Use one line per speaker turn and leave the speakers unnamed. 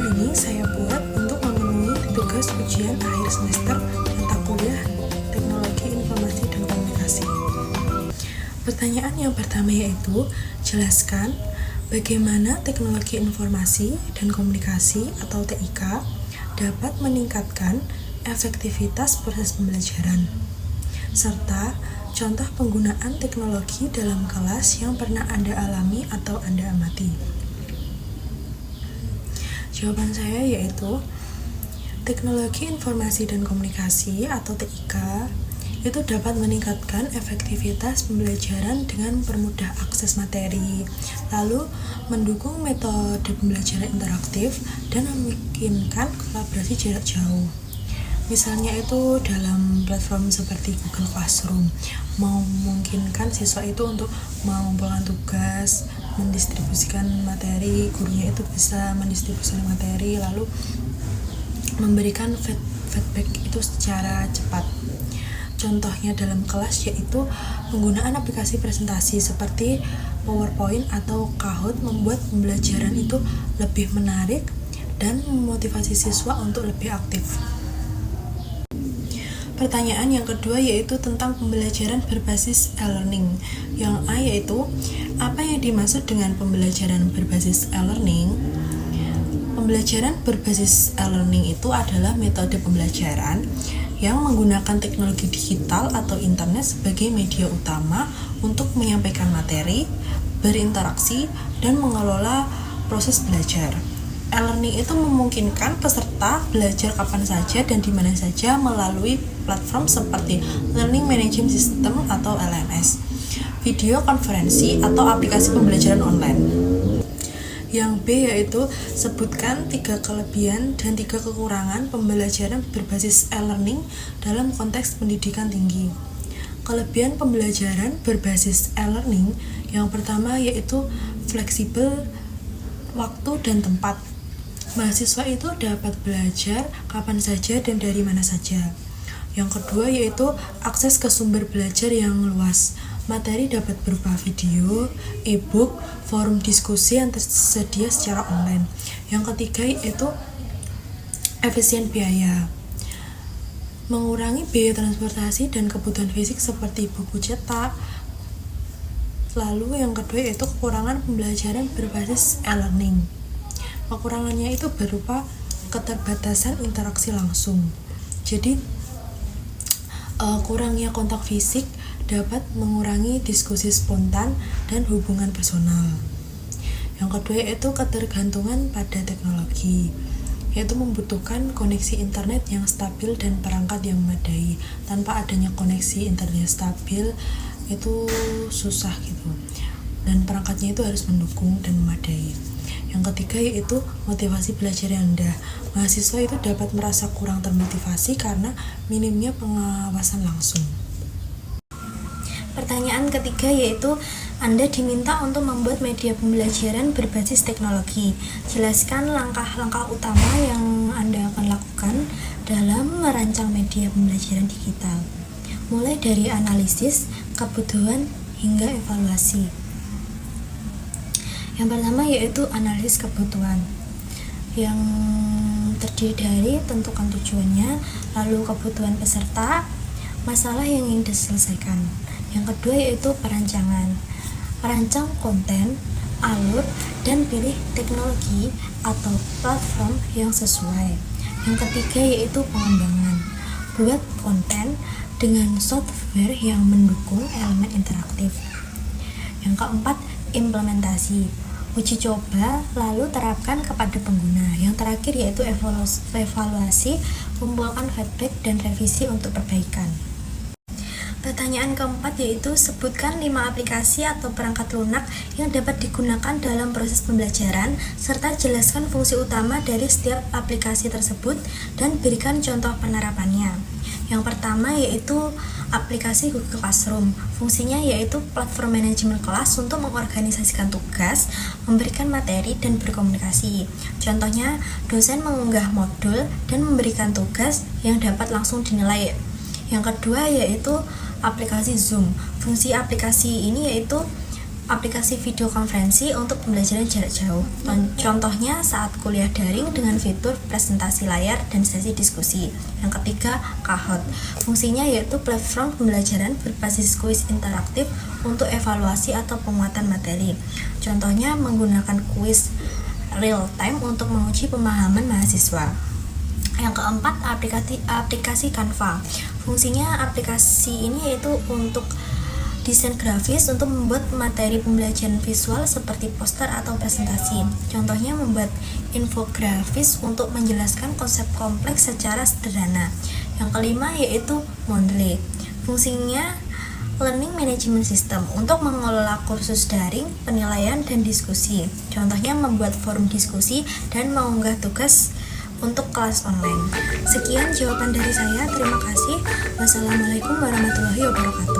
Video ini saya buat untuk memenuhi tugas ujian akhir semester mata kuliah Teknologi Informasi dan Komunikasi. Pertanyaan yang pertama yaitu, jelaskan bagaimana teknologi informasi dan komunikasi atau TIK dapat meningkatkan efektivitas proses pembelajaran, serta contoh penggunaan teknologi dalam kelas yang pernah Anda alami atau Anda amati. Jawaban saya yaitu teknologi informasi dan komunikasi atau TIK itu dapat meningkatkan efektivitas pembelajaran dengan mempermudah akses materi, lalu mendukung metode pembelajaran interaktif dan memungkinkan kolaborasi jarak jauh. Misalnya itu dalam platform seperti Google Classroom, memungkinkan siswa itu untuk mengumpulkan tugas, mendistribusikan materi, gurunya itu bisa mendistribusikan materi, lalu memberikan feedback itu secara cepat. Contohnya dalam kelas yaitu penggunaan aplikasi presentasi seperti PowerPoint atau Kahoot membuat pembelajaran itu lebih menarik dan memotivasi siswa untuk lebih aktif. Pertanyaan yang kedua yaitu tentang pembelajaran berbasis e-learning. Yang A yaitu, apa yang dimaksud dengan pembelajaran berbasis e-learning? Pembelajaran berbasis e-learning itu adalah metode pembelajaran yang menggunakan teknologi digital atau internet sebagai media utama untuk menyampaikan materi, berinteraksi, dan mengelola proses belajar. E-learning itu memungkinkan peserta belajar kapan saja dan di mana saja melalui platform seperti Learning Management System atau LMS, video konferensi atau aplikasi pembelajaran online. Yang B yaitu sebutkan 3 kelebihan dan 3 kekurangan pembelajaran berbasis e-learning dalam konteks pendidikan tinggi. Kelebihan pembelajaran berbasis e-learning yang pertama yaitu fleksibel waktu dan tempat. Mahasiswa itu dapat belajar kapan saja dan dari mana saja. Yang kedua yaitu akses ke sumber belajar yang luas. Materi dapat berupa video, e-book, forum diskusi yang tersedia secara online. Yang ketiga yaitu efisien biaya. Mengurangi biaya transportasi dan kebutuhan fisik seperti buku cetak. Lalu yang kedua yaitu kekurangan pembelajaran berbasis e-learning. Kekurangannya itu berupa keterbatasan interaksi langsung. Jadi kurangnya kontak fisik dapat mengurangi diskusi spontan dan hubungan personal. Yang kedua yaitu ketergantungan pada teknologi, yaitu membutuhkan koneksi internet yang stabil dan perangkat yang memadai. Tanpa adanya koneksi internet stabil itu susah gitu, dan perangkatnya itu harus mendukung dan memadai. Yang ketiga yaitu motivasi belajar yang rendah. Mahasiswa itu dapat merasa kurang termotivasi karena minimnya pengawasan langsung.
Pertanyaan ketiga yaitu, Anda diminta untuk membuat media pembelajaran berbasis teknologi. Jelaskan langkah-langkah utama yang Anda akan lakukan dalam merancang media pembelajaran digital, mulai dari analisis, kebutuhan, hingga evaluasi. Yang pertama yaitu analisis kebutuhan, yang terdiri dari tentukan tujuannya, lalu kebutuhan peserta, masalah yang ingin diselesaikan. Yang kedua yaitu perancangan, rancang konten, alur, dan pilih teknologi atau platform yang sesuai. Yang ketiga yaitu pengembangan, buat konten dengan software yang mendukung elemen interaktif. Yang keempat, implementasi, uji coba lalu terapkan kepada pengguna. Yang terakhir yaitu evaluasi, kumpulkan feedback dan revisi untuk perbaikan. Pertanyaan keempat yaitu sebutkan 5 aplikasi atau perangkat lunak yang dapat digunakan dalam proses pembelajaran, serta jelaskan fungsi utama dari setiap aplikasi tersebut dan berikan contoh penerapannya. Yang pertama yaitu aplikasi Google Classroom. Fungsinya yaitu platform manajemen kelas untuk mengorganisasikan tugas, memberikan materi, dan berkomunikasi. Contohnya, dosen mengunggah modul dan memberikan tugas yang dapat langsung dinilai. Yang kedua yaitu aplikasi Zoom. Fungsi aplikasi ini yaitu aplikasi video konferensi untuk pembelajaran jarak jauh. Contohnya saat kuliah daring dengan fitur presentasi layar dan sesi diskusi. Yang ketiga, Kahoot. Fungsinya yaitu platform pembelajaran berbasis kuis interaktif untuk evaluasi atau penguatan materi. Contohnya menggunakan kuis real time untuk menguji pemahaman mahasiswa. Yang keempat, aplikasi Canva. Fungsinya aplikasi ini yaitu untuk desain grafis untuk membuat materi pembelajaran visual seperti poster atau presentasi. Contohnya membuat infografis untuk menjelaskan konsep kompleks secara sederhana. Yang kelima yaitu Moodle. Fungsinya Learning Management System untuk mengelola kursus daring, penilaian, dan diskusi. Contohnya membuat forum diskusi dan mengunggah tugas untuk kelas online. Sekian jawaban dari saya. Terima kasih. Wassalamualaikum warahmatullahi wabarakatuh.